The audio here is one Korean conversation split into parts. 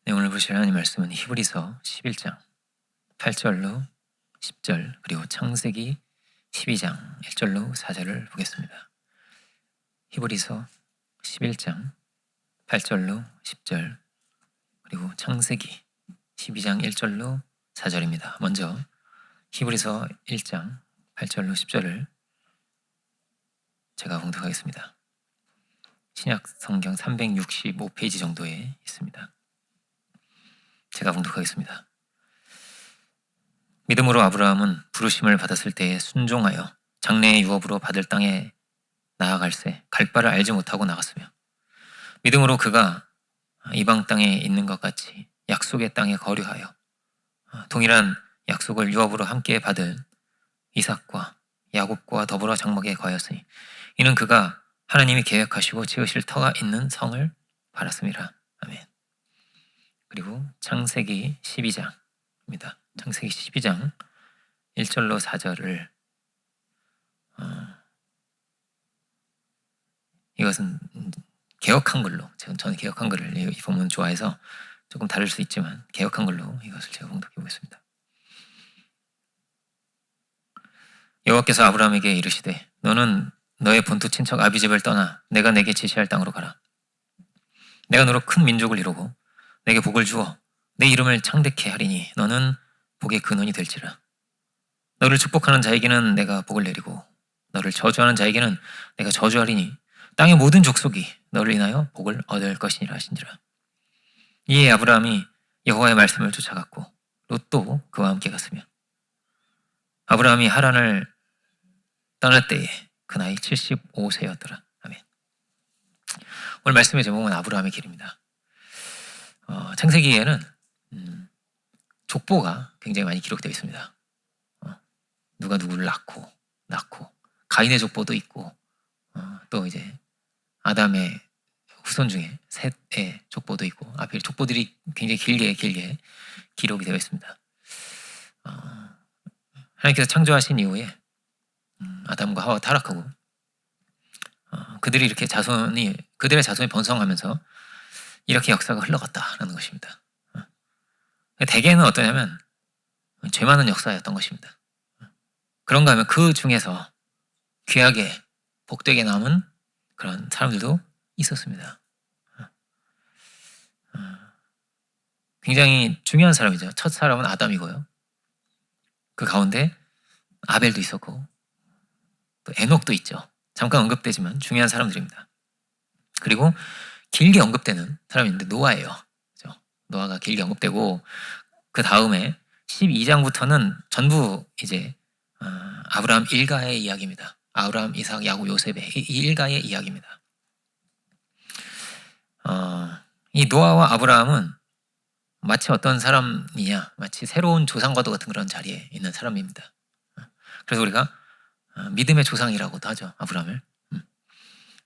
네, 오늘 보실 하나님 말씀은 히브리서 11장 8절로 10절 그리고 창세기 12장 1절로 4절을 보겠습니다. 히브리서 11장 8절로 10절 그리고 창세기 12장 1절로 4절입니다. 먼저 히브리서 1장 8절로 10절을 제가 봉독하겠습니다. 신약 성경 365페이지 정도에 있습니다. 제가 봉독하겠습니다. 믿음으로 아브라함은 부르심을 받았을 때에 순종하여 장래의 유업으로 받을 땅에 나아갈새 갈 바를 알지 못하고 나갔으며 믿음으로 그가 이방 땅에 있는 것 같이 약속의 땅에 거류하여 동일한 약속을 유업으로 함께 받은 이삭과 야곱과 더불어 장막에 거하였으니 이는 그가 하나님이 계획하시고 지으실 터가 있는 성을 바랐음이라. 아멘. 그리고 창세기 12장입니다. 창세기 12장 1절로 4절을 이것은 개역 한글로 저는 개역 한글을 이 본문 좋아해서 조금 다를 수 있지만 개역 한글로 이것을 제가 봉독해 보겠습니다. 여호와께서 아브라함에게 이르시되 너는 너의 본토 친척 아비집을 떠나 내가 내게 지시할 땅으로 가라. 내가 너로 큰 민족을 이루고 내게 복을 주어 내 이름을 창대케 하리니 너는 복의 근원이 될지라. 너를 축복하는 자에게는 내가 복을 내리고 너를 저주하는 자에게는 내가 저주하리니 땅의 모든 족속이 너를 인하여 복을 얻을 것이니라 하신지라. 이에 아브라함이 여호와의 말씀을 쫓아갔고 롯도 그와 함께 갔으며 아브라함이 하란을 떠날 때에 그 나이 75세였더라. 아멘. 오늘 말씀의 제목은 아브라함의 길입니다. 창세기에는 족보가 굉장히 많이 기록되어 있습니다. 누가 누구를 낳고 가인의 족보도 있고 또 이제 아담의 후손 중에 셋의 족보도 있고 앞에 족보들이 굉장히 길게 기록이 되어 있습니다. 하나님께서 창조하신 이후에 아담과 하와 타락하고 그들의 자손이 번성하면서 이렇게 역사가 흘러갔다라는 것입니다. 대개는 어떠냐면 죄 많은 역사였던 것입니다. 그런가 하면 그 중에서 귀하게 복되게 남은 그런 사람들도 있었습니다. 굉장히 중요한 사람이죠. 첫 사람은 아담이고요. 그 가운데 아벨도 있었고 또 에녹도 있죠. 잠깐 언급되지만 중요한 사람들입니다. 그리고 길게 언급되는 사람인데 노아예요. 그렇죠? 노아가 길게 언급되고 그 다음에 12장부터는 전부 이제 아브라함 일가의 이야기입니다. 아브라함, 이삭, 야곱, 요셉의 이 일가의 이야기입니다. 이 노아와 아브라함은 마치 어떤 사람이냐, 마치 새로운 조상과도 같은 그런 자리에 있는 사람입니다. 그래서 우리가 믿음의 조상이라고도 하죠, 아브라함을.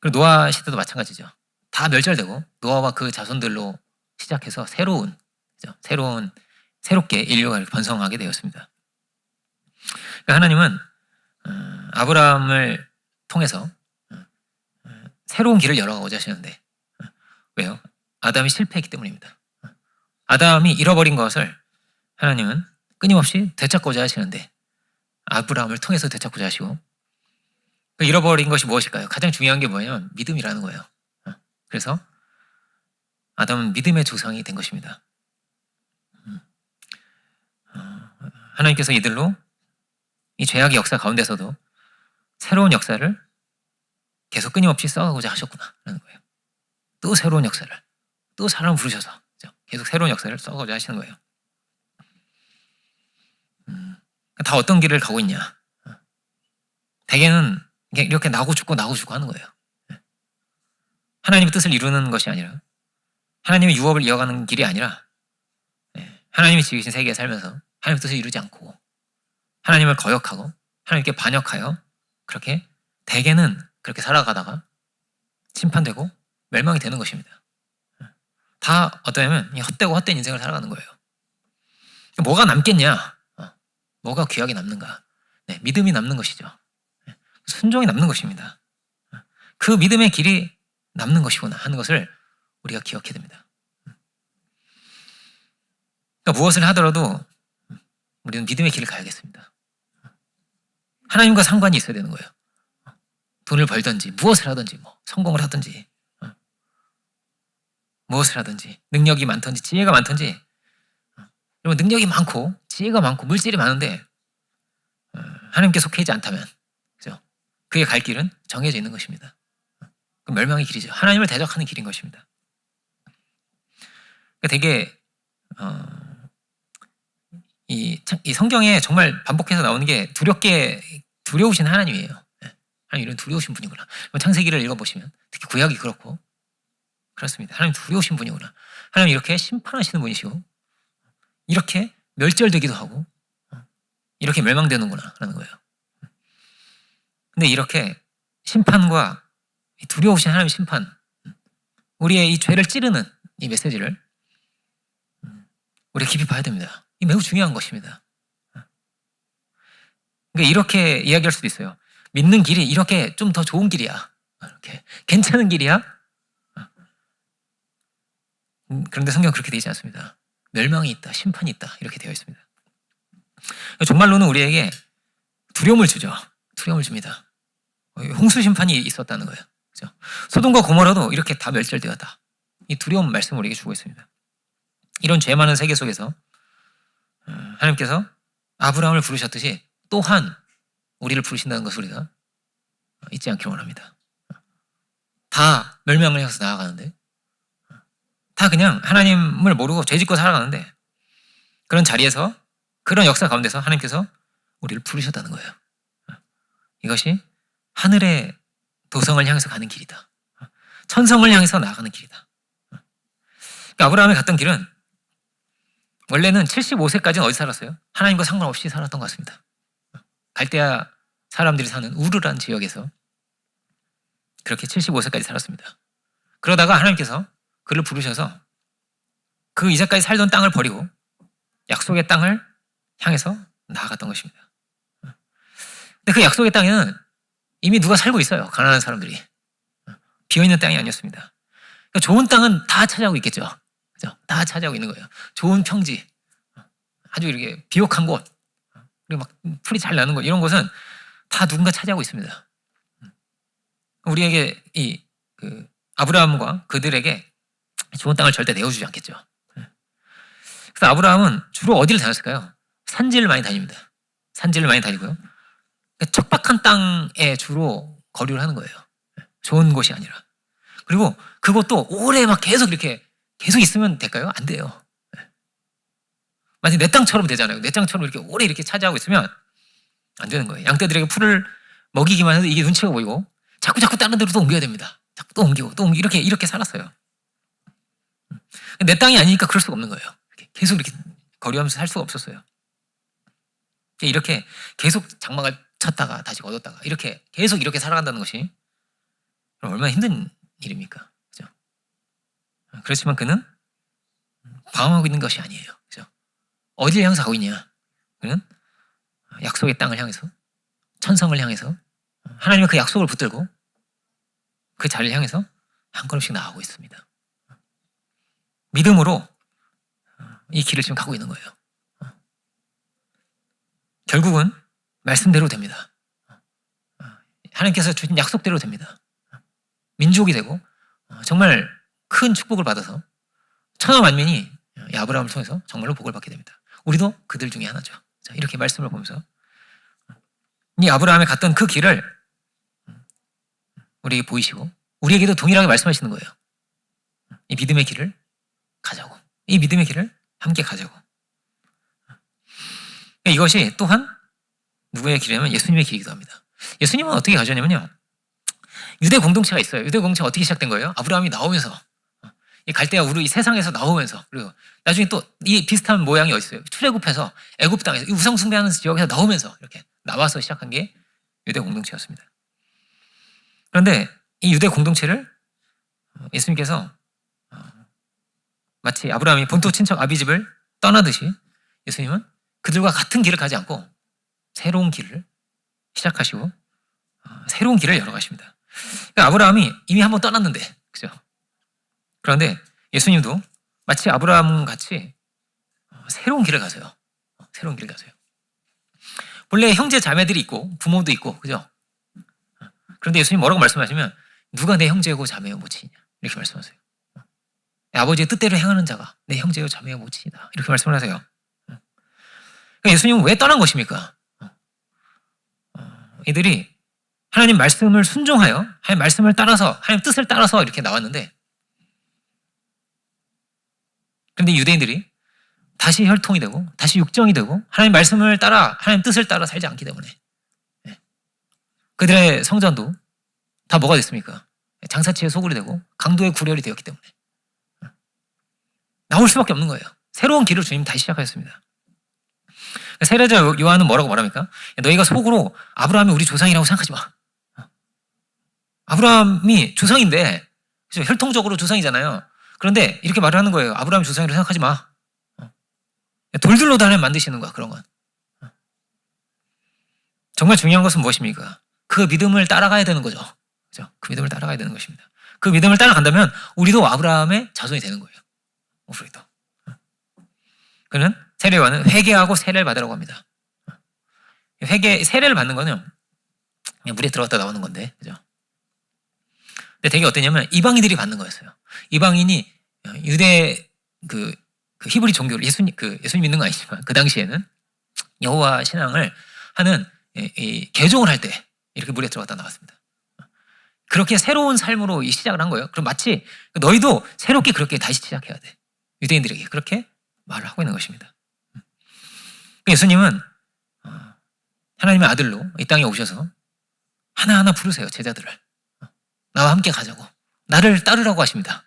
그리고 노아 시대도 마찬가지죠. 다 멸절되고 노아와 그 자손들로 시작해서 새롭게 인류가 번성하게 되었습니다. 그러니까 하나님은 아브라함을 통해서 새로운 길을 열어가고자 하시는데 왜요? 아담이 실패했기 때문입니다. 아담이 잃어버린 것을 하나님은 끊임없이 되찾고자 하시는데 아브라함을 통해서 되찾고자 하시고 그 잃어버린 것이 무엇일까요? 가장 중요한 게 뭐냐면 믿음이라는 거예요. 그래서 아담은 믿음의 조상이 된 것입니다. 하나님께서 이들로 이 죄악의 역사 가운데서도 새로운 역사를 계속 끊임없이 써가고자 하셨구나라는 거예요. 또 새로운 역사를, 또 사람을 부르셔서 계속 새로운 역사를 써가고자 하시는 거예요. 다 어떤 길을 가고 있냐? 대개는 이렇게 나고 죽고 하는 거예요. 하나님의 뜻을 이루는 것이 아니라 하나님의 유업을 이어가는 길이 아니라 하나님이 지으신 세계에 살면서 하나님의 뜻을 이루지 않고 하나님을 거역하고 하나님께 반역하여 그렇게 대개는 그렇게 살아가다가 심판되고 멸망이 되는 것입니다. 다 어떠냐면 헛되고 헛된 인생을 살아가는 거예요. 뭐가 남겠냐? 뭐가 귀하게 남는가? 믿음이 남는 것이죠. 순종이 남는 것입니다. 그 믿음의 길이 남는 것이구나 하는 것을 우리가 기억해야 됩니다. 그러니까 무엇을 하더라도 우리는 믿음의 길을 가야겠습니다. 하나님과 상관이 있어야 되는 거예요. 돈을 벌든지 무엇을 하든지 뭐 성공을 하든지 무엇을 하든지 능력이 많든지 지혜가 많든지 여러분 능력이 많고 지혜가 많고 물질이 많은데 하나님께 속해 있지 않다면 그죠? 그의 갈 길은 정해져 있는 것입니다. 그 멸망의 길이죠. 하나님을 대적하는 길인 것입니다. 되게 이 성경에 정말 반복해서 나오는 게 두려우신 하나님이에요. 하나님 이런 두려우신 분이구나. 창세기를 읽어보시면 특히 구약이 그렇고 그렇습니다. 하나님 두려우신 분이구나. 하나님 이렇게 심판하시는 분이시고 이렇게 멸절되기도 하고 이렇게 멸망되는구나 라는 거예요. 근데 이렇게 심판과 두려우신 하나님의 심판, 우리의 이 죄를 찌르는 이 메시지를 우리가 깊이 봐야 됩니다. 이 매우 중요한 것입니다. 그러니까 이렇게 이야기할 수도 있어요. 믿는 길이 이렇게 좀 더 좋은 길이야. 이렇게 괜찮은 길이야. 그런데 성경은 그렇게 되지 않습니다. 멸망이 있다, 심판이 있다 이렇게 되어 있습니다. 종말론은 우리에게 두려움을 주죠. 두려움을 줍니다. 홍수 심판이 있었다는 거예요. 그렇죠? 소돔과 고모라도 이렇게 다 멸절되었다. 이 두려움 말씀을 우리에게 주고 있습니다. 이런 죄 많은 세계 속에서 하나님께서 아브라함을 부르셨듯이 또한 우리를 부르신다는 것을 우리가 잊지 않기를 원합니다. 다 멸망을 향해서 나아가는데 다 그냥 하나님을 모르고 죄짓고 살아가는데 그런 자리에서 그런 역사 가운데서 하나님께서 우리를 부르셨다는 거예요. 이것이 하늘의 도성을 향해서 가는 길이다. 천성을 향해서 나아가는 길이다. 그러니까 아브라함이 갔던 길은 원래는 75세까지는 어디 살았어요? 하나님과 상관없이 살았던 것 같습니다. 갈대아 사람들이 사는 우르란 지역에서 그렇게 75세까지 살았습니다. 그러다가 하나님께서 그를 부르셔서 그 이제까지 살던 땅을 버리고 약속의 땅을 향해서 나아갔던 것입니다. 근데 그 약속의 땅에는 이미 누가 살고 있어요. 가난한 사람들이. 비어있는 땅이 아니었습니다. 그러니까 좋은 땅은 다 차지하고 있겠죠. 그죠? 다 차지하고 있는 거예요. 좋은 평지, 아주 이렇게 비옥한 곳, 그리고 막 풀이 잘 나는 곳, 이런 곳은 다 누군가 차지하고 있습니다. 우리에게 아브라함과 그들에게 좋은 땅을 절대 내어주지 않겠죠. 그래서 아브라함은 주로 어디를 다녔을까요? 산지를 많이 다닙니다. 산지를 많이 다니고요. 척박한 땅에 주로 거류를 하는 거예요. 좋은 곳이 아니라. 그리고 그것도 오래 막 계속 있으면 될까요? 안 돼요. 마치 내 땅처럼 되잖아요. 내 땅처럼 이렇게 오래 이렇게 차지하고 있으면 안 되는 거예요. 양떼들에게 풀을 먹이기만 해도 이게 눈치가 보이고 자꾸 다른 데로 또 옮겨야 됩니다. 자꾸 또 옮기고 이렇게 살았어요. 내 땅이 아니니까 그럴 수가 없는 거예요. 계속 이렇게 거류하면서 살 수가 없었어요. 이렇게 계속 장막을 쳤다가 다시 얻었다가 이렇게 계속 이렇게 살아간다는 것이 얼마나 힘든 일입니까? 그죠? 그렇지만 그는 방황하고 있는 것이 아니에요. 그죠? 어디를 향해서 가고 있냐? 그는 약속의 땅을 향해서, 천성을 향해서 하나님의 그 약속을 붙들고 그 자리를 향해서 한 걸음씩 나아가고 있습니다. 믿음으로 이 길을 지금 가고 있는 거예요. 결국은 말씀대로 됩니다. 하나님께서 주신 약속대로 됩니다. 민족이 되고 정말 큰 축복을 받아서 천하 만민이 이 아브라함을 통해서 정말로 복을 받게 됩니다. 우리도 그들 중에 하나죠. 자, 이렇게 말씀을 보면서 이 아브라함이 갔던 그 길을 우리에게 보이시고 우리에게도 동일하게 말씀하시는 거예요. 이 믿음의 길을 가자고. 이 믿음의 길을 함께 가자고. 이것이 또한 누구의 길이냐면 예수님의 길이기도 합니다. 예수님은 어떻게 가셨냐면요. 유대 공동체가 있어요. 유대 공동체가 어떻게 시작된 거예요? 아브라함이 나오면서 이 갈대아 우르 이 세상에서 나오면서 그리고 나중에 또 이 비슷한 모양이 어디 있어요? 출애굽해서 애굽 땅에서 이 우상 숭배하는 지역에서 나오면서 이렇게 나와서 시작한 게 유대 공동체였습니다. 그런데 이 유대 공동체를 예수님께서 마치 아브라함이 본토 친척 아비집을 떠나듯이 예수님은 그들과 같은 길을 가지 않고 새로운 길을 시작하시고 새로운 길을 열어가십니다. 그러니까 아브라함이 이미 한번 떠났는데, 그죠? 그런데 예수님도 마치 아브라함 같이 새로운 길을 가세요. 새로운 길을 가세요. 본래 형제 자매들이 있고 부모도 있고, 그죠? 그런데 예수님 뭐라고 말씀하시면 누가 내 형제고 자매요 모친이냐 이렇게 말씀하세요. 아버지의 뜻대로 행하는 자가 내 형제요 자매요 모친이다 이렇게 말씀을 하세요. 그러니까 예수님은 왜 떠난 것입니까? 이들이 하나님 말씀을 순종하여 하나님 말씀을 따라서 하나님 뜻을 따라서 이렇게 나왔는데, 그런데 유대인들이 다시 혈통이 되고 다시 육정이 되고 하나님 말씀을 따라 하나님 뜻을 따라 살지 않기 때문에 그들의 성전도 다 뭐가 됐습니까? 장사치의 소굴이 되고 강도의 구렬이 되었기 때문에 나올 수밖에 없는 거예요. 새로운 길을 주님 다시 시작하셨습니다. 세례자 요한은 뭐라고 말합니까? 너희가 속으로 아브라함이 우리 조상이라고 생각하지 마. 아브라함이 조상인데, 그렇죠? 혈통적으로 조상이잖아요. 그런데 이렇게 말을 하는 거예요. 아브라함이 조상이라고 생각하지 마. 돌들로도 하나님 만드시는 거야, 그런 건. 정말 중요한 것은 무엇입니까? 그 믿음을 따라가야 되는 거죠. 그죠? 그 믿음을 따라가야 되는 것입니다. 그 믿음을 따라간다면 우리도 아브라함의 자손이 되는 거예요. 우리도. 그는 세례요한은 회개하고 세례를 받으라고 합니다. 세례를 받는 거는 그냥 물에 들어갔다 나오는 건데, 그죠? 근데 되게 어땠냐면 이방인들이 받는 거였어요. 이방인이 유대 그 히브리 종교를 예수님 믿는 거 아니지만 그 당시에는 여호와 신앙을 하는 개종을 할 때 이렇게 물에 들어갔다 나왔습니다. 그렇게 새로운 삶으로 시작을 한 거예요. 그럼 마치 너희도 새롭게 그렇게 다시 시작해야 돼. 유대인들에게 그렇게 말을 하고 있는 것입니다. 예수님은 하나님의 아들로 이 땅에 오셔서 하나하나 부르세요. 제자들을. 나와 함께 가자고. 나를 따르라고 하십니다.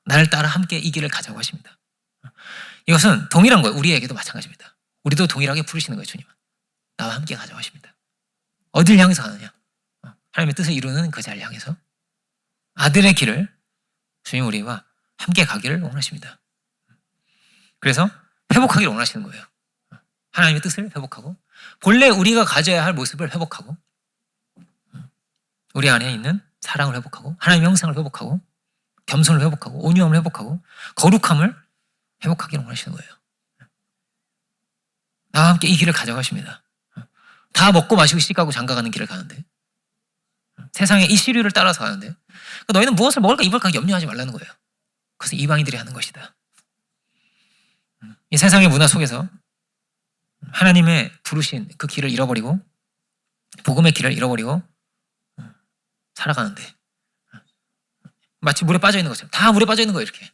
나를 따라 함께 이 길을 가자고 하십니다. 이것은 동일한 거예요. 우리에게도 마찬가지입니다. 우리도 동일하게 부르시는 거예요. 주님은. 나와 함께 가자고 하십니다. 어딜 향해서 가느냐? 하나님의 뜻을 이루는 그 자리를 향해서 아들의 길을 주님 우리와 함께 가기를 원하십니다. 그래서 회복하기를 원하시는 거예요. 하나님의 뜻을 회복하고 본래 우리가 가져야 할 모습을 회복하고 우리 안에 있는 사랑을 회복하고 하나님의 형상을 회복하고 겸손을 회복하고 온유함을 회복하고 거룩함을 회복하기를 원하시는 거예요. 나와 함께 이 길을 가져가십니다. 다 먹고 마시고 씻고 장가가는 길을 가는데 세상의 이 시류를 따라서 가는데 너희는 무엇을 먹을까 입을까 염려하지 말라는 거예요. 그것은 이방인들이 하는 것이다. 이 세상의 문화 속에서 하나님의 부르신 그 길을 잃어버리고 복음의 길을 잃어버리고 살아가는데 마치 물에 빠져 있는 것처럼 다 물에 빠져 있는 거예요. 이렇게.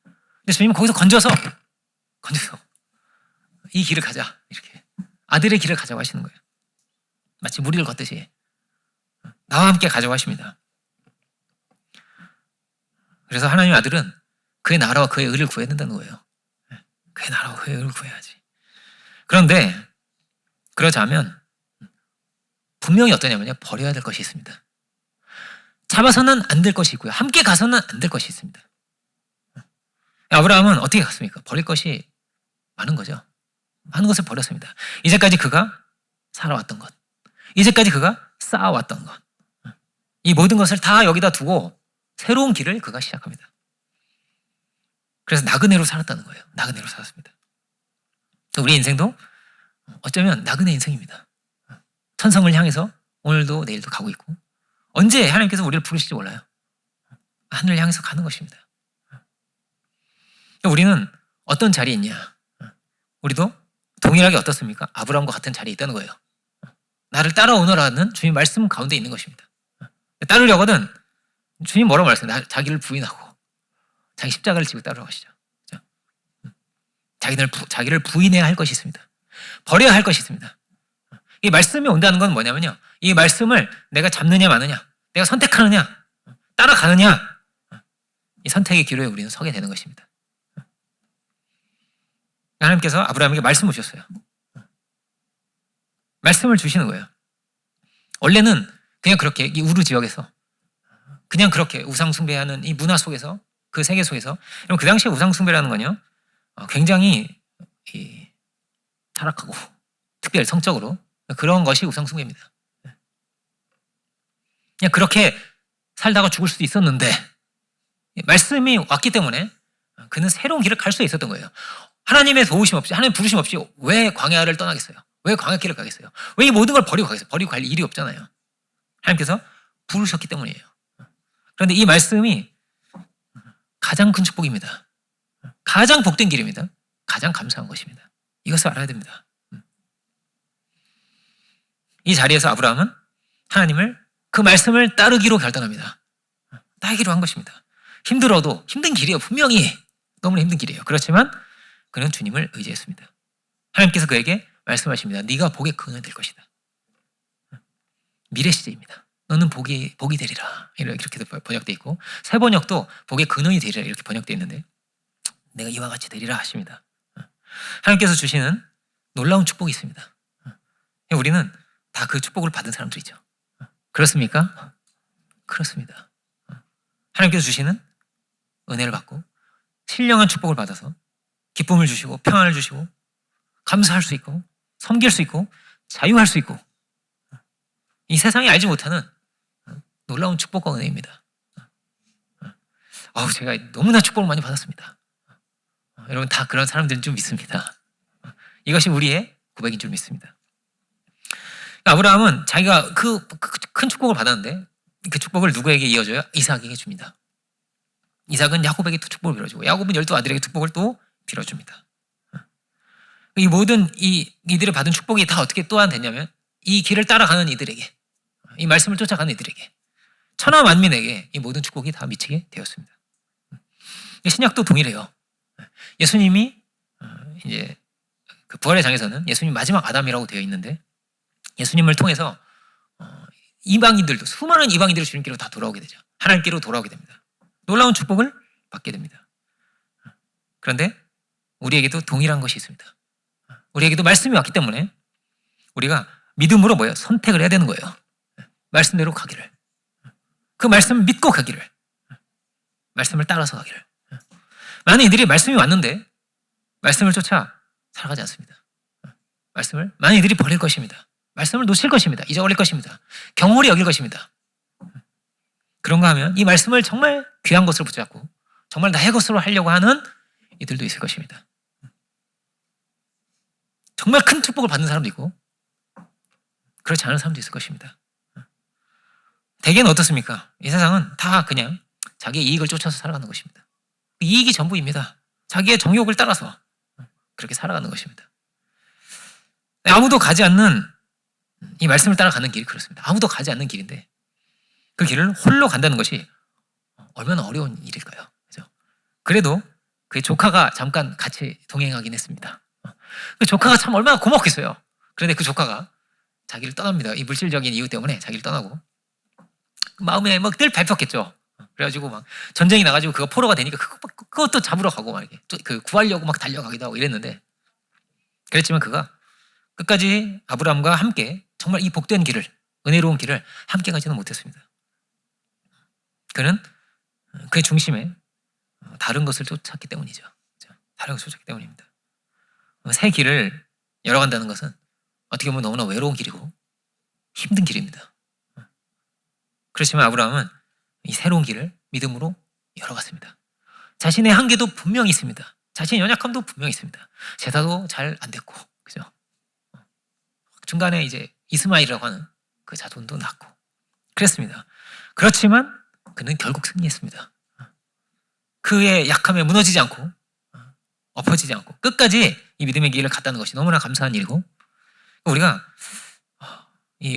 근데 주님은 거기서 건져서 이 길을 가자 이렇게 아들의 길을 가자고 하시는 거예요. 마치 무리를 걷듯이 나와 함께 가자고 하십니다. 그래서 하나님의 아들은 그의 나라와 그의 의를 구해야 된다는 거예요. 그의 나라와 그의 의를 구해야지. 그런데 그러자면 분명히 어떠냐면요. 버려야 될 것이 있습니다. 잡아서는 안 될 것이 있고요. 함께 가서는 안 될 것이 있습니다. 아브라함은 어떻게 갔습니까? 버릴 것이 많은 거죠. 많은 것을 버렸습니다. 이제까지 그가 살아왔던 것, 이제까지 그가 쌓아왔던 것, 이 모든 것을 다 여기다 두고 새로운 길을 그가 시작합니다. 그래서 나그네로 살았다는 거예요. 나그네로 살았습니다. 우리 인생도 어쩌면 나그네 인생입니다. 천성을 향해서 오늘도 내일도 가고 있고 언제 하나님께서 우리를 부르실지 몰라요. 하늘을 향해서 가는 것입니다. 우리는 어떤 자리에 있냐? 우리도 동일하게 어떻습니까? 아브라함과 같은 자리에 있다는 거예요. 나를 따라오너라는 주님 말씀 가운데 있는 것입니다. 따르려거든 주님 뭐라고 말씀하세요? 자기를 부인하고 자기 십자가를 지고 따르러 가시죠. 자기를 부인해야 할 것이 있습니다. 버려야 할 것이 있습니다. 이 말씀이 온다는 건 뭐냐면요. 이 말씀을 내가 잡느냐 마느냐, 내가 선택하느냐, 따라가느냐, 이 선택의 기로에 우리는 서게 되는 것입니다. 하나님께서 아브라함에게 말씀을 주셨어요. 말씀을 주시는 거예요. 원래는 그냥 그렇게 이 우르 지역에서 그냥 그렇게 우상 숭배하는 이 문화 속에서 그 세계 속에서 그 당시에 우상 숭배라는 건요 굉장히 타락하고 특별히 성적으로 그런 것이 우상 숭배입니다. 그냥 그렇게 살다가 죽을 수도 있었는데 말씀이 왔기 때문에 그는 새로운 길을 갈 수 있었던 거예요. 하나님의 도우심 없이, 하나님 부르심 없이 왜 광야를 떠나겠어요? 왜 광야길을 가겠어요? 왜 이 모든 걸 버리고 가겠어요? 버리고 갈 일이 없잖아요. 하나님께서 부르셨기 때문이에요. 그런데 이 말씀이 가장 큰 축복입니다. 가장 복된 길입니다. 가장 감사한 것입니다. 이것을 알아야 됩니다. 이 자리에서 아브라함은 하나님을 그 말씀을 따르기로 결단합니다. 따르기로 한 것입니다. 힘들어도 힘든 길이에요. 분명히 너무나 힘든 길이에요. 그렇지만 그는 주님을 의지했습니다. 하나님께서 그에게 말씀하십니다. 네가 복의 근원이 될 것이다. 미래 시제입니다. 너는 복이 되리라. 이렇게 번역되어 있고 새 번역도 복의 근원이 되리라 이렇게 번역되어 있는데 내가 이와 같이 되리라 하십니다. 하나님께서 주시는 놀라운 축복이 있습니다. 우리는 다 그 축복을 받은 사람들이죠. 그렇습니까? 그렇습니다. 하나님께서 주시는 은혜를 받고 신령한 축복을 받아서 기쁨을 주시고 평안을 주시고 감사할 수 있고 섬길 수 있고 자유할 수 있고 이 세상이 알지 못하는 놀라운 축복과 은혜입니다. 제가 너무나 축복을 많이 받았습니다. 여러분 다 그런 사람들인 줄 믿습니다. 이것이 우리의 고백인 줄 믿습니다. 아브라함은 자기가 그 큰 축복을 받았는데 그 축복을 누구에게 이어줘요? 이삭에게 줍니다. 이삭은 야곱에게 또 축복을 빌어주고 야곱은 12아들에게 축복을 또 빌어줍니다. 이 모든 이들이 받은 축복이 다 어떻게 또한 됐냐면 이 길을 따라가는 이들에게 이 말씀을 쫓아가는 이들에게 천하 만민에게 이 모든 축복이 다 미치게 되었습니다. 신약도 동일해요. 예수님이 이제 그 부활의 장에서는 예수님 마지막 아담이라고 되어 있는데 예수님을 통해서 이방인들도 수많은 이방인들이 주님께로 다 돌아오게 되죠. 하나님께로 돌아오게 됩니다. 놀라운 축복을 받게 됩니다. 그런데 우리에게도 동일한 것이 있습니다. 우리에게도 말씀이 왔기 때문에 우리가 믿음으로 선택을 해야 되는 거예요. 말씀대로 가기를. 그 말씀을 믿고 가기를. 말씀을 따라서 가기를. 많은 이들이 말씀이 왔는데 말씀을 쫓아 살아가지 않습니다. 많은 이들이 버릴 것입니다. 말씀을 놓칠 것입니다. 잊어버릴 것입니다. 경홀히 여길 것입니다. 그런가 하면 이 말씀을 정말 귀한 것으로 붙잡고 정말 나의 것으로 하려고 하는 이들도 있을 것입니다. 정말 큰 축복을 받는 사람도 있고 그렇지 않은 사람도 있을 것입니다. 대개는 어떻습니까? 이 세상은 다 그냥 자기의 이익을 쫓아서 살아가는 것입니다. 이익이 전부입니다. 자기의 정욕을 따라서 그렇게 살아가는 것입니다. 아무도 가지 않는 이 말씀을 따라가는 길이 그렇습니다. 아무도 가지 않는 길인데 그 길을 홀로 간다는 것이 얼마나 어려운 일일까요? 그죠? 그래도 그 조카가 잠깐 같이 동행하긴 했습니다. 그 조카가 참 얼마나 고맙겠어요. 그런데 그 조카가 자기를 떠납니다. 이 물질적인 이유 때문에 자기를 떠나고 마음에 막 늘 밟혔겠죠. 그래가지고 막 전쟁이 나가지고 그거 포로가 되니까 그것도 잡으러 가고 막 이렇게 그 구하려고 막 달려가기도 하고 이랬는데 그랬지만 그가 끝까지 아브라함과 함께 정말 이 복된 길을 은혜로운 길을 함께 가지는 못했습니다. 그는 그의 중심에 다른 것을 쫓았기 때문이죠. 다른 것을 쫓았기 때문입니다. 새 길을 열어간다는 것은 어떻게 보면 너무나 외로운 길이고 힘든 길입니다. 그렇지만 아브라함은 이 새로운 길을 믿음으로 열어갔습니다. 자신의 한계도 분명히 있습니다. 자신의 연약함도 분명히 있습니다. 제사도 잘 안 됐고, 그죠? 중간에 이제 이스마엘이라고 하는 그 자손도 낳고 그랬습니다. 그렇지만 그는 결국 승리했습니다. 그의 약함에 무너지지 않고 엎어지지 않고 끝까지 이 믿음의 길을 갔다는 것이 너무나 감사한 일이고 우리가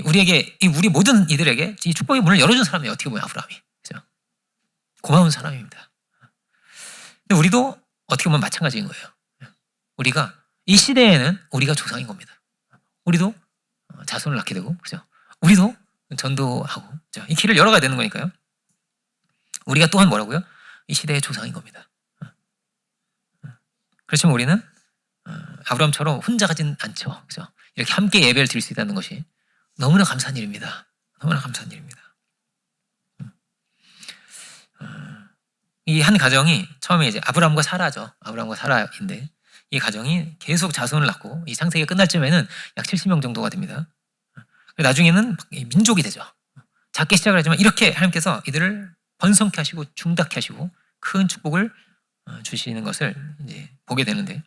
우리에게 우리 모든 이들에게 이 축복의 문을 열어준 사람이 어떻게 보면 아브라함이 그죠? 고마운 사람입니다. 근데 우리도 어떻게 보면 마찬가지인 거예요. 우리가 이 시대에는 우리가 조상인 겁니다. 우리도 자손을 낳게 되고 그죠? 우리도 전도하고 그죠? 이 길을 열어가야 되는 거니까요. 우리가 또한 뭐라고요? 이 시대의 조상인 겁니다. 그렇지만 우리는 아브라함처럼 혼자 가진 않죠. 그죠? 이렇게 함께 예배를 드릴 수 있다는 것이 너무나 감사한 일입니다. 너무나 감사한 일입니다. 이 한 가정이 처음에 이제 아브라함과 사라죠. 아브라함과 사라인데 이 가정이 계속 자손을 낳고 이 창세기가 끝날 쯤에는 약 70명 정도가 됩니다. 나중에는 민족이 되죠. 작게 시작을 하지만 이렇게 하나님께서 이들을 번성케 하시고 중다케 하시고 큰 축복을 주시는 것을 이제 보게 되는데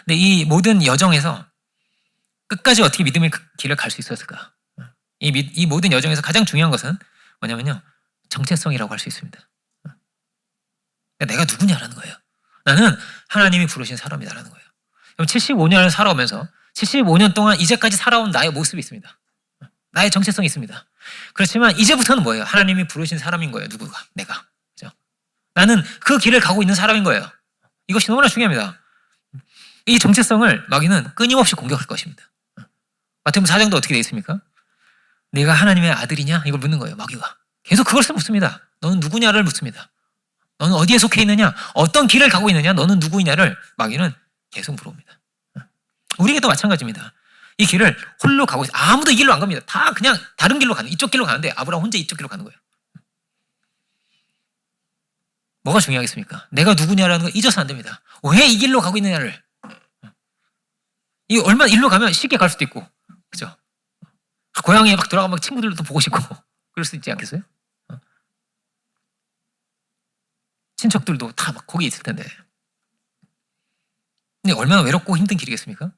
근데 이 모든 여정에서 끝까지 어떻게 믿음의 길을 갈 수 있었을까? 이 모든 여정에서 가장 중요한 것은 뭐냐면요. 정체성이라고 할 수 있습니다. 내가 누구냐라는 거예요. 나는 하나님이 부르신 사람이다라는 거예요. 그럼 75년을 살아오면서 75년 동안 이제까지 살아온 나의 모습이 있습니다. 나의 정체성이 있습니다. 그렇지만 이제부터는 뭐예요? 하나님이 부르신 사람인 거예요. 누구가? 내가. 그죠? 나는 그 길을 가고 있는 사람인 거예요. 이것이 너무나 중요합니다. 이 정체성을 마귀는 끊임없이 공격할 것입니다. 마태복음 4장도 어떻게 되어 있습니까? 내가 하나님의 아들이냐? 이걸 묻는 거예요. 마귀가. 계속 그걸 묻습니다. 너는 누구냐를 묻습니다. 너는 어디에 속해 있느냐? 어떤 길을 가고 있느냐? 너는 누구이냐를 마귀는 계속 물어봅니다. 우리에게도 마찬가지입니다. 이 길을 홀로 가고 있어요. 아무도 이 길로 안 갑니다. 다 그냥 다른 길로 가는, 이쪽 길로 가는데 아브라함 혼자 이쪽 길로 가는 거예요. 뭐가 중요하겠습니까? 내가 누구냐라는 걸 잊어서 안 됩니다. 왜 이 길로 가고 있느냐를. 이 얼마나 일로 가면 쉽게 갈 수도 있고, 그죠? 고향에 막 돌아가면 친구들도 보고 싶고, 그럴 수 있지 않겠어요? 친척들도 다 막 거기 있을 텐데. 근데 얼마나 외롭고 힘든 길이겠습니까?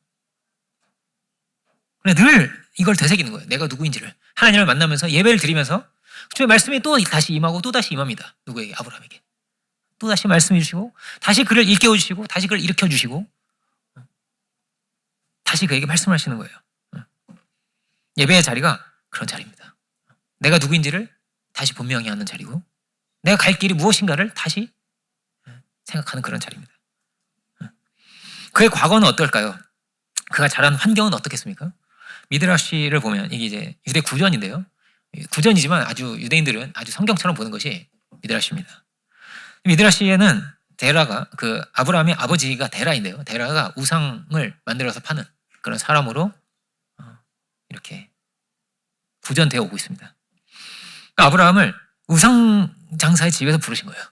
그래, 늘 이걸 되새기는 거예요. 내가 누구인지를. 하나님을 만나면서 예배를 드리면서 주의 말씀이 또 다시 임하고 또 다시 임합니다. 누구에게? 아브라함에게. 또 다시 말씀해 주시고 다시 그를 일깨워 주시고 다시 그를 일으켜 주시고 다시 그에게 말씀하시는 거예요. 예배의 자리가 그런 자리입니다. 내가 누구인지를 다시 분명히 하는 자리고 내가 갈 길이 무엇인가를 다시 생각하는 그런 자리입니다. 그의 과거는 어떨까요? 그가 자란 환경은 어떻겠습니까? 미드라시를 보면 이게 이제 유대 구전인데요. 구전이지만 아주 유대인들은 아주 성경처럼 보는 것이 미드라시입니다. 미드라시에는 데라가 그 아브라함의 아버지가 데라인데요. 데라가 우상을 만들어서 파는 그런 사람으로 이렇게 구전되어 오고 있습니다. 그러니까 아브라함을 우상 장사의 집에서 부르신 거예요.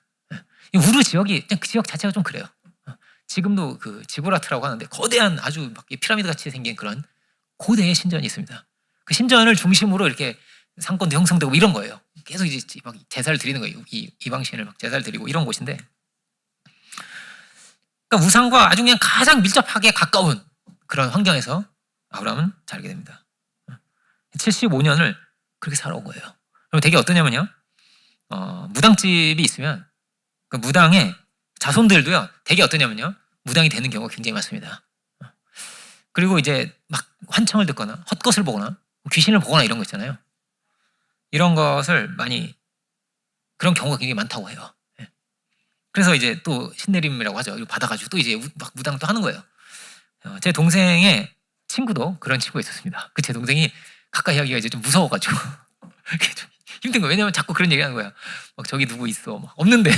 우르 지역이 그 지역 자체가 좀 그래요. 지금도 그 지브라트라고 하는데 거대한 아주 막 피라미드 같이 생긴 그런 고대의 신전이 있습니다. 그 신전을 중심으로 이렇게 상권도 형성되고 이런 거예요. 계속 이제 막 제사를 드리는 거예요. 이방신을 막 제사를 드리고 이런 곳인데, 그러니까 우상과 아주 그냥 가장 밀접하게 가까운 그런 환경에서 아브라함은 자라게 됩니다. 75년을 그렇게 살아온 거예요. 그럼 되게 어떠냐면요, 무당집이 있으면 그 무당의 자손들도요, 되게 어떠냐면요, 무당이 되는 경우가 굉장히 많습니다. 그리고 이제 막 환청을 듣거나 헛것을 보거나 귀신을 보거나 이런 거 있잖아요. 이런 것을 많이, 그런 경우가 굉장히 많다고 해요. 그래서 이제 또 신내림이라고 하죠. 이거 받아가지고 또 이제 막 무당 또 하는 거예요. 제 동생의 친구도 그런 친구가 있었습니다. 그 제 동생이 가까이 하기가 이제 좀 무서워가지고 좀 힘든 거예요. 왜냐면 자꾸 그런 얘기 하는 거야. 막 저기 누구 있어. 막 없는데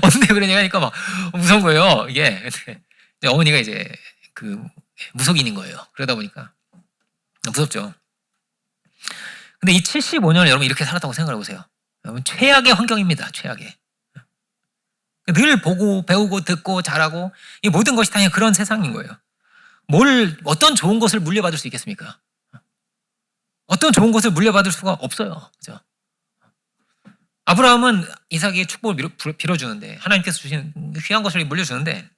없는데 그런 얘기 하니까 막 무서운 거예요. 이게 어머니가 이제 그 무속인인 거예요. 그러다 보니까 무섭죠. 근데 이 75년을 여러분 이렇게 살았다고 생각해 보세요. 여러분 최악의 환경입니다. 최악의. 늘 보고 배우고 듣고 잘하고 이 모든 것이 다 그런 세상인 거예요. 어떤 좋은 것을 물려받을 수 있겠습니까? 어떤 좋은 것을 물려받을 수가 없어요. 그죠? 아브라함은 이삭의 축복을 빌어주는데, 하나님께서 주신 귀한 것을 물려주는데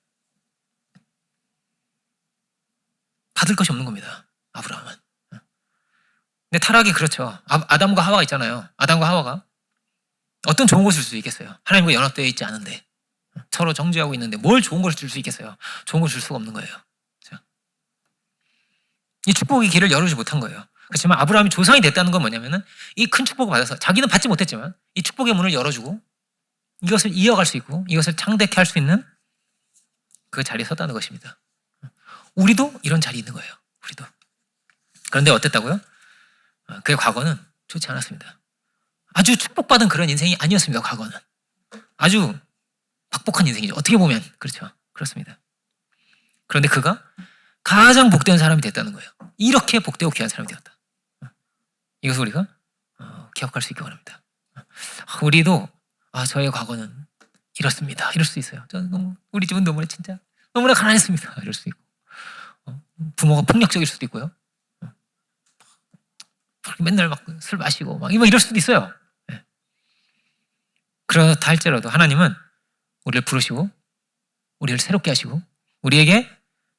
받을 것이 없는 겁니다. 아브라함은. 근데 타락이 그렇죠. 아담과 하와가 있잖아요. 아담과 하와가 어떤 좋은 것을 줄 수 있겠어요? 하나님과 연합되어 있지 않은데, 서로 정죄하고 있는데 뭘 좋은 것을 줄 수 있겠어요? 좋은 것을 줄 수가 없는 거예요. 그렇죠? 이 축복의 길을 열어주지 못한 거예요. 그렇지만 아브라함이 조상이 됐다는 건 뭐냐면은 이 큰 축복을 받아서 자기는 받지 못했지만 이 축복의 문을 열어주고 이것을 이어갈 수 있고 이것을 창대케 할 수 있는 그 자리에 섰다는 것입니다. 우리도 이런 자리에 있는 거예요. 우리도. 그런데 어땠다고요? 그의 과거는 좋지 않았습니다. 아주 축복받은 그런 인생이 아니었습니다. 과거는. 아주 박복한 인생이죠. 어떻게 보면. 그렇죠. 그렇습니다. 그런데 그가 가장 복된 사람이 됐다는 거예요. 이렇게 복되고 귀한 사람이 되었다. 이것을 우리가 기억할 수 있기 바랍니다. 우리도 저의 과거는 이렇습니다. 이럴 수 있어요. 우리 집은 너무나 진짜 너무나 가난했습니다. 이럴 수 있고, 부모가 폭력적일 수도 있고요. 맨날 막 술 마시고 막 이럴 수도 있어요. 그렇다 할지라도 하나님은 우리를 부르시고 우리를 새롭게 하시고 우리에게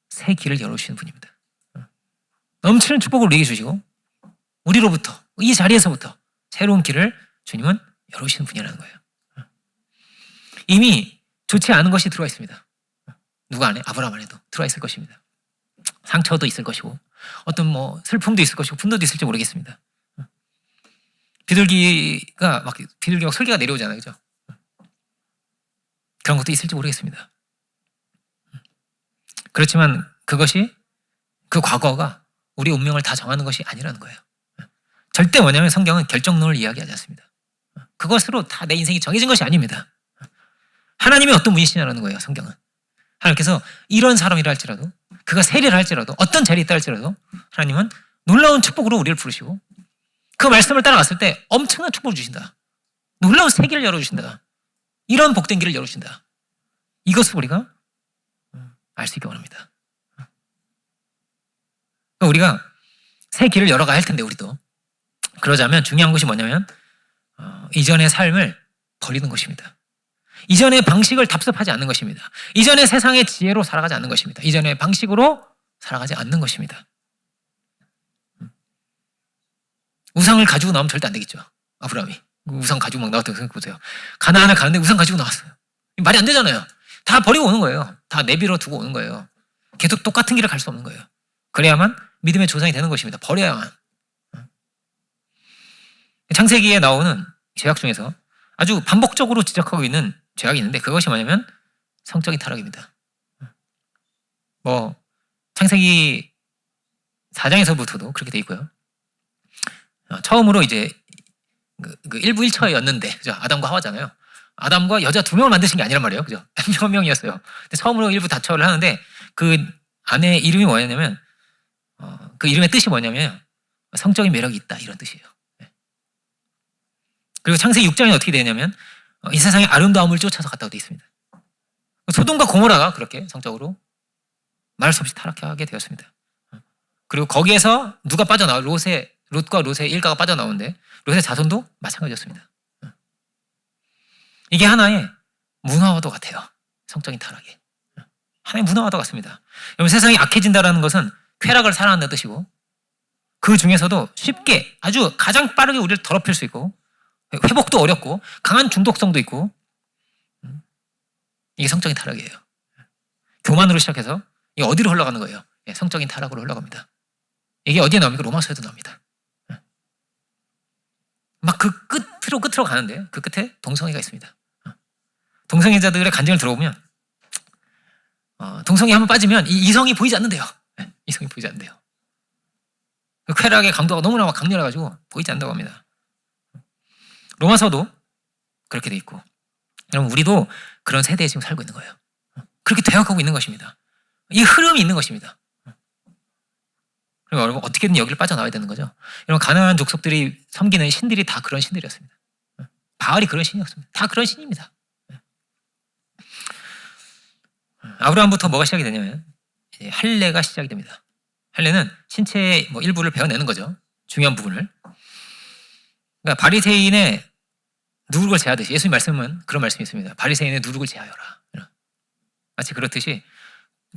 새 길을 열어주시는 분입니다. 넘치는 축복을 우리에게 주시고 우리로부터 이 자리에서부터 새로운 길을 주님은 열어주시는 분이라는 거예요. 이미 좋지 않은 것이 들어와 있습니다. 누가 안에? 아브라함 안에도 들어와 있을 것입니다. 상처도 있을 것이고 어떤 슬픔도 있을 것이고 분노도 있을지 모르겠습니다. 비둘기가 막 솔기가 내려오잖아요, 그죠? 그런 것도 있을지 모르겠습니다. 그렇지만 그것이 그 과거가 우리 운명을 다 정하는 것이 아니라는 거예요. 절대 뭐냐면 성경은 결정론을 이야기하지 않습니다. 그것으로 다 내 인생이 정해진 것이 아닙니다. 하나님이 어떤 분이시냐라는 거예요, 성경은. 하나님께서 이런 사람이라 할지라도, 그가 세리라 할지라도, 어떤 자리에 있다 할지라도 하나님은 놀라운 축복으로 우리를 부르시고 그 말씀을 따라갔을 때 엄청난 축복을 주신다. 놀라운 세계를 열어주신다. 이런 복된 길을 열어주신다. 이것을 우리가 알 수 있기 원합니다. 우리가 새 길을 열어가야 할 텐데 우리도. 그러자면 중요한 것이 뭐냐면 이전의 삶을 버리는 것입니다. 이전의 방식을 답습하지 않는 것입니다. 이전의 세상의 지혜로 살아가지 않는 것입니다. 이전의 방식으로 살아가지 않는 것입니다. 우상을 가지고 나오면 절대 안 되겠죠. 아브라함이 우상 가지고 막 나왔다고 생각해보세요. 가나안을 가는데 우상 가지고 나왔어요. 말이 안 되잖아요. 다 버리고 오는 거예요. 다 내비로 두고 오는 거예요. 계속 똑같은 길을 갈 수 없는 거예요. 그래야만 믿음의 조상이 되는 것입니다. 버려야만. 창세기에 나오는 죄악 중에서 아주 반복적으로 지적하고 있는 죄악이 있는데 그것이 뭐냐면 성적인 타락입니다. 창세기 4장에서부터도 그렇게 돼 있고요. 처음으로 이제 그 일부 일처였는데, 그죠? 아담과 하와잖아요. 아담과 여자 2명을 만드신 게 아니란 말이에요, 그죠? 한 명이었어요. 근데 처음으로 일부 다처를 하는데 그 아내의 이름이 뭐냐면 그 이름의 뜻이 뭐냐면 성적인 매력이 있다 이런 뜻이에요. 그리고 창세기 6장에 어떻게 되냐면 이 세상의 아름다움을 쫓아서 갔다고 되어 있습니다. 소돔과 고모라가 그렇게 성적으로 말할 수 없이 타락하게 되었습니다. 그리고 거기에서 누가 빠져나와? 롯과 롯의 일가가 빠져나오는데 롯의 자손도 마찬가지였습니다. 이게 하나의 문화와도 같아요. 성적인 타락이. 하나의 문화와도 같습니다. 여러분, 세상이 악해진다는 것은 쾌락을 사랑한다는 뜻이고 그 중에서도 쉽게 아주 가장 빠르게 우리를 더럽힐 수 있고 회복도 어렵고 강한 중독성도 있고 이게 성적인 타락이에요. 교만으로 시작해서 이게 어디로 흘러가는 거예요? 성적인 타락으로 흘러갑니다. 이게 어디에 나옵니까? 로마서에도 나옵니다. 막 그 끝으로 가는데 그 끝에 동성애가 있습니다. 동성애자들의 간증을 들어보면 동성애 한번 빠지면 이성이 보이지 않는데요. 이성이 보이지 않는데요. 그 쾌락의 강도가 너무나 강렬해가지고 보이지 않는다고 합니다. 로마서도 그렇게 돼 있고 여러분 우리도 그런 세대에 지금 살고 있는 거예요. 그렇게 되어가고 있는 것입니다. 이 흐름이 있는 것입니다. 그리고 여러분 어떻게든 여기를 빠져나와야 되는 거죠. 여러분 가나안 족속들이 섬기는 신들이 다 그런 신들이었습니다. 바알이 그런 신이었습니다. 다 그런 신입니다. 아브라함부터 뭐가 시작이 되냐면 할례가 시작이 됩니다. 할례는 신체의 일부를 베어내는 거죠. 중요한 부분을. 그러니까 바리새인의 누룩을 제하듯이 예수님 말씀은 그런 말씀이 있습니다. 바리새인의 누룩을 제하여라. 마치 그렇듯이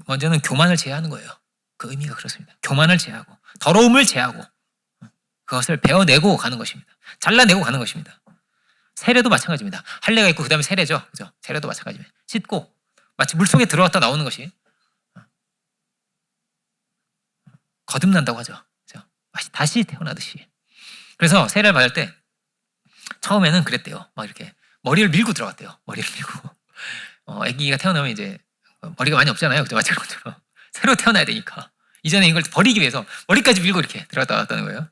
먼저는 교만을 제하는 거예요. 그 의미가 그렇습니다. 교만을 제하고 더러움을 제하고 그것을 베어내고 가는 것입니다. 잘라내고 가는 것입니다. 세례도 마찬가지입니다. 할례가 있고 그 다음에 세례죠. 그죠? 세례도 마찬가지입니다. 씻고 마치 물속에 들어갔다 나오는 것이 거듭난다고 하죠. 그죠? 다시 태어나듯이. 그래서 세례를 받을 때 처음에는 그랬대요. 막 이렇게 머리를 밀고 들어갔대요. 머리를 밀고. 아기가 태어나면 이제 머리가 많이 없잖아요. 그죠? 마치 그것처럼. 새로 태어나야 되니까. 이전에 이걸 버리기 위해서 머리까지 밀고 이렇게 들어갔다 왔다는 거예요.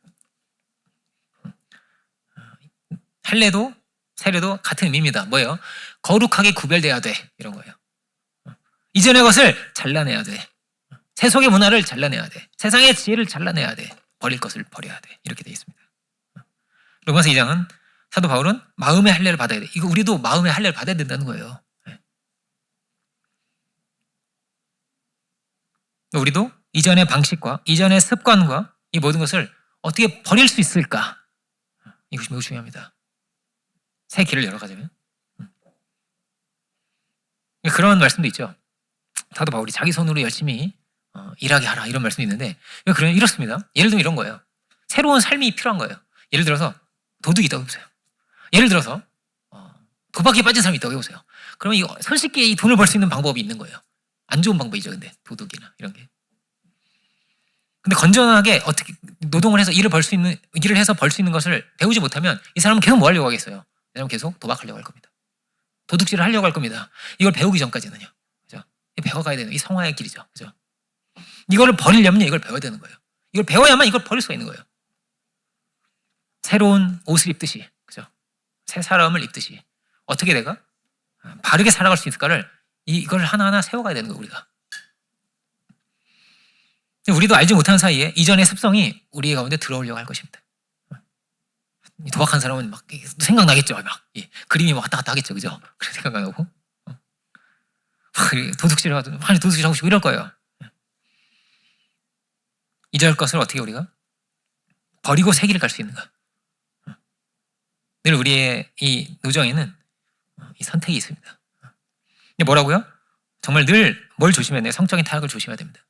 할례도 세례도 같은 의미입니다. 뭐예요? 거룩하게 구별돼야 돼. 이런 거예요. 이전의 것을 잘라내야 돼. 세속의 문화를 잘라내야 돼. 세상의 지혜를 잘라내야 돼. 버릴 것을 버려야 돼. 이렇게 되어 있습니다. 로마서 2장은 사도 바울은 마음의 할례를 받아야 돼. 이거 우리도 마음의 할례를 받아야 된다는 거예요. 우리도 이전의 방식과 이전의 습관과 이 모든 것을 어떻게 버릴 수 있을까? 이것이 매우 중요합니다. 새 길을 열어가자면. 그런 말씀도 있죠. 사도 바울이 자기 손으로 열심히 일하게 하라 이런 말씀이 있는데 그러면 이렇습니다. 예를 들면 이런 거예요. 새로운 삶이 필요한 거예요. 예를 들어서 도둑이 있다고 해보세요. 예를 들어서 도박에 빠진 사람이 있다고 해보세요. 그러면 이거 손쉽게 이 돈을 벌 수 있는 방법이 있는 거예요. 안 좋은 방법이죠. 근데 도둑이나 이런 게. 근데 건전하게 어떻게 노동을 해서 일을 해서 벌 수 있는 것을 배우지 못하면 이 사람은 계속 뭐 하려고 하겠어요? 이 사람은 계속 도박하려고 할 겁니다. 도둑질을 하려고 할 겁니다. 이걸 배우기 전까지는요. 그죠? 배워가야 되는 이 성화의 길이죠. 그죠? 이거를 버리려면 이걸 배워야 되는 거예요. 이걸 배워야만 이걸 버릴 수가 있는 거예요. 새로운 옷을 입듯이, 그죠? 새 사람을 입듯이 어떻게 내가 바르게 살아갈 수 있을까를 이걸 하나하나 세워가야 되는 거예요. 우리가. 우리도 알지 못하는 사이에 이전의 습성이 우리 가운데 들어오려고 할 것입니다. 도박한 사람은 막 생각나겠죠. 막 그림이 막 왔다 갔다 하겠죠. 그죠? 그런 생각나고 도둑질을 하고 많이 도둑질하고 싶고 이럴 거예요. 이럴 것을 어떻게 우리가 버리고 새 길을 갈 수 있는가? 늘 우리의 이 노정에는 이 선택이 있습니다. 근데 뭐라고요? 정말 늘 뭘 조심해야 돼요? 성적인 타락을 조심해야 됩니다.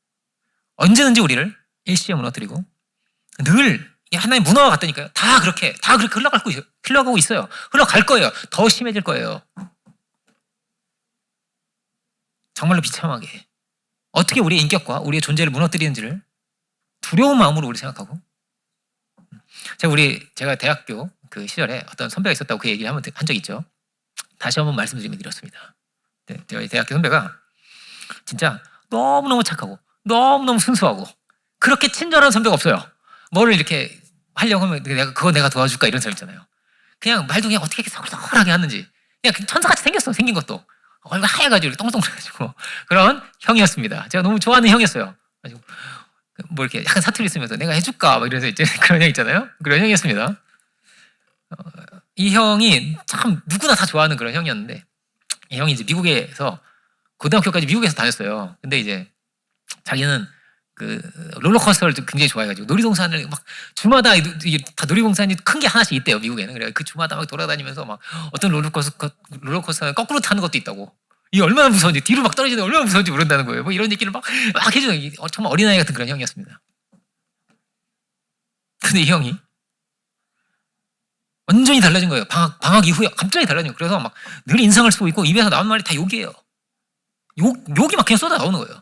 언제든지 우리를 일시에 무너뜨리고 늘 하나의 문화와 같다니까요. 다 그렇게 흘러가고 있어요. 흘러갈 거예요. 더 심해질 거예요. 정말로 비참하게 어떻게 우리의 인격과 우리의 존재를 무너뜨리는지를 두려운 마음으로 우리 생각하고 제가 대학교 그 시절에 어떤 선배가 있었다고 그 얘기를 한 적이 있죠. 다시 한번 말씀드리면 이렇습니다. 저희 대학교 선배가 진짜 너무너무 착하고 너무너무 순수하고 그렇게 친절한 선배가 없어요. 뭐를 이렇게 하려고 하면 내가 도와줄까 이런 사람 있잖아요. 그냥 말도 그냥 어떻게 이렇게 서글서글하게 하는지 그냥 천사같이 생겼어. 생긴 것도 얼굴 하얘가지고 동글동글해가지고 그런 형이었습니다. 제가 너무 좋아하는 형이었어요. 가지고 뭐 이렇게 약간 사투리 쓰면서 내가 해줄까 막 이러면서 이제 그런 형 있잖아요. 그런 형이었습니다. 이 형이 참 누구나 다 좋아하는 그런 형이었는데 이 형이 이제 미국에서 고등학교까지 미국에서 다녔어요. 근데 이제 자기는 그 롤러코스터를 굉장히 좋아해가지고 놀이동산을 막 주마다 다 놀이동산이 큰 게 하나씩 있대요. 미국에는. 그래 그 주마다 막 돌아다니면서 막 어떤 롤러코스터는 거꾸로 타는 것도 있다고. 이게 얼마나 무서운지 뒤로 막 떨어지는 얼마나 무서운지 모른다는 거예요. 뭐 이런 얘기를 막 해주는 정말 어린아이 같은 그런 형이었습니다. 근데 이 형이 완전히 달라진 거예요. 방학 이후에 갑자기 달라진 거예요. 그래서 막 늘 인상을 쓰고 있고 입에서 나오는 말이 다 욕이에요. 욕이 막 그냥 쏟아 나오는 거예요.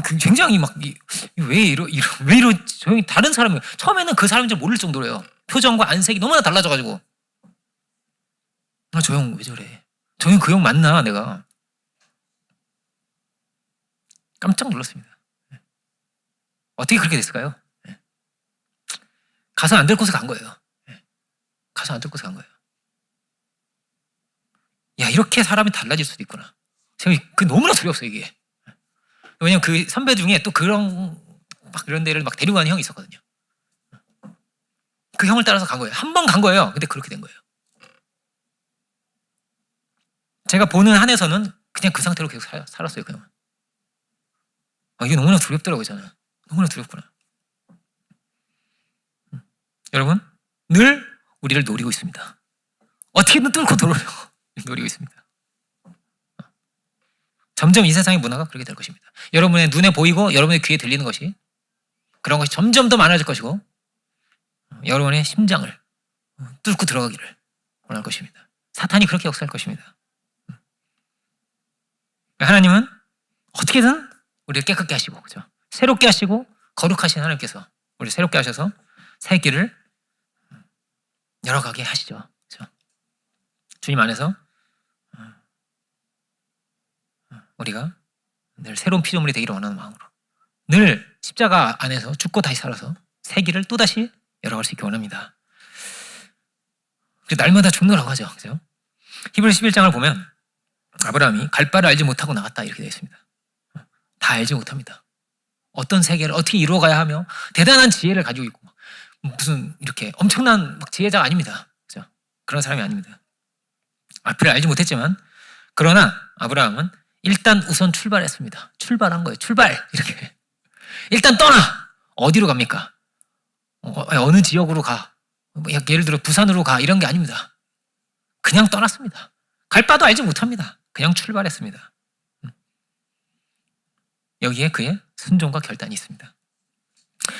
굉장히 막 왜 저 형이 다른 사람이에요. 처음에는 그 사람인 줄 모를 정도로요. 표정과 안색이 너무나 달라져가지고 저 형 왜 저래? 저 형 그 형 맞나 내가? 깜짝 놀랐습니다. 어떻게 그렇게 됐을까요? 가서 안 될 곳에 간 거예요. 가서 안 될 곳에 간 거예요. 야 이렇게 사람이 달라질 수도 있구나. 제가 너무나 두려웠어요 이게. 왜냐면 그 선배 중에 또 그런 데를 막 데리고 가는 형이 있었거든요. 그 형을 따라서 간 거예요. 한 번 간 거예요. 근데 그렇게 된 거예요. 제가 보는 한에서는 그냥 그 상태로 계속 살았어요. 그냥. 이게 너무나 두렵더라고요. 저는. 너무나 두렵구나. 여러분 늘 우리를 노리고 있습니다. 어떻게든 뚫고 들어오려고 노리고 있습니다. 점점 이 세상의 문화가 그렇게 될 것입니다. 여러분의 눈에 보이고 여러분의 귀에 들리는 것이 그런 것이 점점 더 많아질 것이고 여러분의 심장을 뚫고 들어가기를 원할 것입니다. 사탄이 그렇게 역사할 것입니다. 하나님은 어떻게든 우리를 깨끗게 하시고 그죠? 새롭게 하시고 거룩하신 하나님께서 우리를 새롭게 하셔서 새 길을 열어가게 하시죠. 그죠? 주님 안에서 우리가 늘 새로운 피조물이 되기를 원하는 마음으로 늘 십자가 안에서 죽고 다시 살아서 새 길을 또다시 열어갈 수 있게 원합니다. 날마다 죽노라고 하죠. 그죠? 히브리서 11장을 보면 아브라함이 갈 바를 알지 못하고 나갔다 이렇게 되어 있습니다. 다 알지 못합니다. 어떤 세계를 어떻게 이루어가야 하며 대단한 지혜를 가지고 있고 무슨 이렇게 엄청난 지혜자가 아닙니다. 그죠? 그런 사람이 아닙니다. 앞을 알지 못했지만 그러나 아브라함은 일단 우선 출발했습니다. 출발한 거예요. 출발 이렇게 일단 떠나 어디로 갑니까? 어느 지역으로 가? 예를 들어 부산으로 가 이런 게 아닙니다. 그냥 떠났습니다. 갈 바도 알지 못합니다. 그냥 출발했습니다. 여기에 그의 순종과 결단이 있습니다.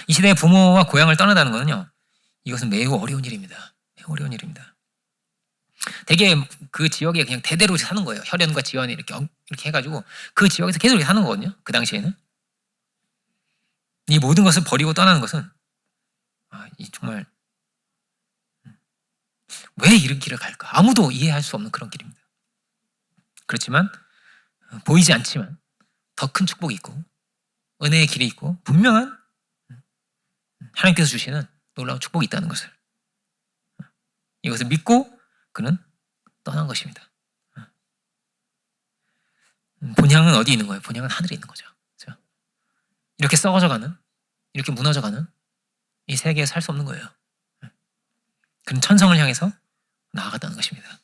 이 시대의 부모와 고향을 떠나다는 것은요, 이것은 매우 어려운 일입니다. 매우 어려운 일입니다. 대개 그 지역에 그냥 대대로 사는 거예요. 혈연과 지연이 이렇게 해가지고 그 지역에서 계속 사는 거거든요. 그 당시에는. 이 모든 것을 버리고 떠나는 것은 이 정말 왜 이런 길을 갈까? 아무도 이해할 수 없는 그런 길입니다. 그렇지만 보이지 않지만 더 큰 축복이 있고 은혜의 길이 있고 분명한 하나님께서 주시는 놀라운 축복이 있다는 것을, 이것을 믿고 그는 떠난 것입니다. 본향은 어디 있는 거예요? 본향은 하늘에 있는 거죠. 그렇죠? 이렇게 썩어져가는, 이렇게 무너져가는 이 세계에 살 수 없는 거예요. 그는 천성을 향해서 나아갔다는 것입니다.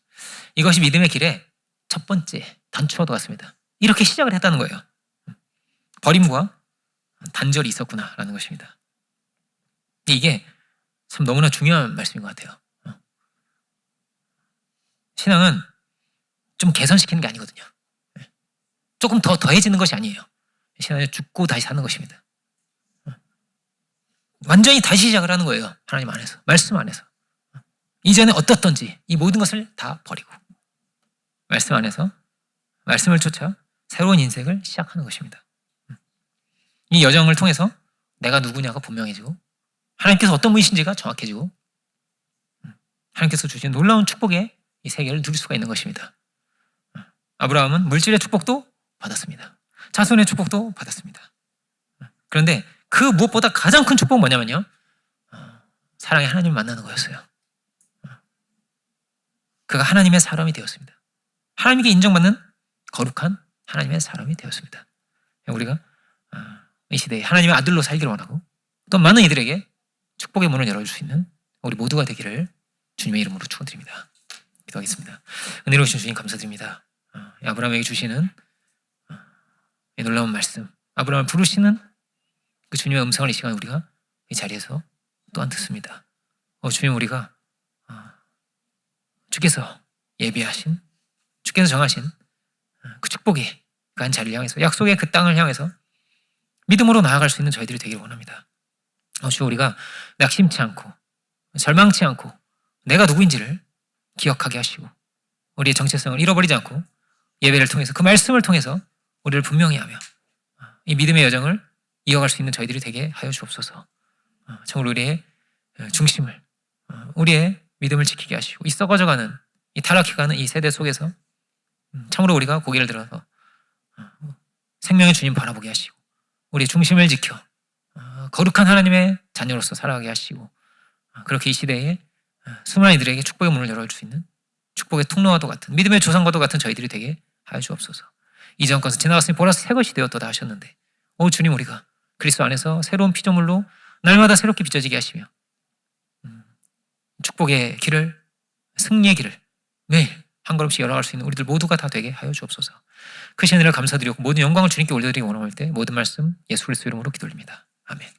이것이 믿음의 길의 첫 번째 단추와도 같습니다. 이렇게 시작을 했다는 거예요. 버림과 단절이 있었구나라는 것입니다. 이게 참 너무나 중요한 말씀인 것 같아요. 신앙은 좀 개선시키는 게 아니거든요. 조금 더 더해지는 것이 아니에요. 신앙은 죽고 다시 사는 것입니다. 완전히 다시 시작을 하는 거예요. 하나님 안에서, 말씀 안에서. 이전에 어떻던지 이 모든 것을 다 버리고 말씀 안에서 말씀을 쫓아 새로운 인생을 시작하는 것입니다. 이 여정을 통해서 내가 누구냐가 분명해지고 하나님께서 어떤 분이신지가 정확해지고 하나님께서 주신 놀라운 축복의 이 세계를 누릴 수가 있는 것입니다. 아브라함은 물질의 축복도 받았습니다. 자손의 축복도 받았습니다. 그런데 그 무엇보다 가장 큰 축복은 뭐냐면요, 사랑의 하나님을 만나는 거였어요. 그가 하나님의 사람이 되었습니다. 하나님께 인정받는 거룩한 하나님의 사람이 되었습니다. 우리가 이 시대에 하나님의 아들로 살기를 원하고 또 많은 이들에게 축복의 문을 열어줄 수 있는 우리 모두가 되기를 주님의 이름으로 축원드립니다. 기도하겠습니다. 은혜로우신 주님 감사드립니다. 아브라함에게 주시는 이 놀라운 말씀, 아브라함을 부르시는 그 주님의 음성을 이 시간 우리가 이 자리에서 또한 듣습니다. 주님, 우리가 주께서 예비하신, 주께서 정하신 그 축복이 그 한 자리를 향해서, 약속의 그 땅을 향해서 믿음으로 나아갈 수 있는 저희들이 되기를 원합니다. 주, 우리가 낙심치 않고 절망치 않고 내가 누구인지를 기억하게 하시고 우리의 정체성을 잃어버리지 않고 예배를 통해서 그 말씀을 통해서 우리를 분명히 하며 이 믿음의 여정을 이어갈 수 있는 저희들이 되게 하여 주옵소서. 참으로 우리의 중심을, 우리의 믿음을 지키게 하시고 이 썩어져가는, 이 타락해가는 이 세대 속에서 참으로 우리가 고개를 들어서 생명의 주님 바라보게 하시고 우리의 중심을 지켜 거룩한 하나님의 자녀로서 살아가게 하시고 그렇게 이 시대에 수많은 이들에게 축복의 문을 열어줄 수 있는 축복의 통로와도 같은, 믿음의 조상과도 같은 저희들이 되게 하여 주옵소서. 이전 것은 지나갔으니 보라 새 것이 되었도다 하셨는데, 주님, 우리가 그리스도 안에서 새로운 피조물로 날마다 새롭게 빚어지게 하시며 축복의 길을, 승리의 길을 매일 한 걸음씩 열어갈 수 있는 우리들 모두가 다 되게 하여 주옵소서. 크신 은혜를 감사드리고 모든 영광을 주님께 올려드리기 원할 때 모든 말씀 예수 그리스도 이름으로 기도드립니다. 아멘.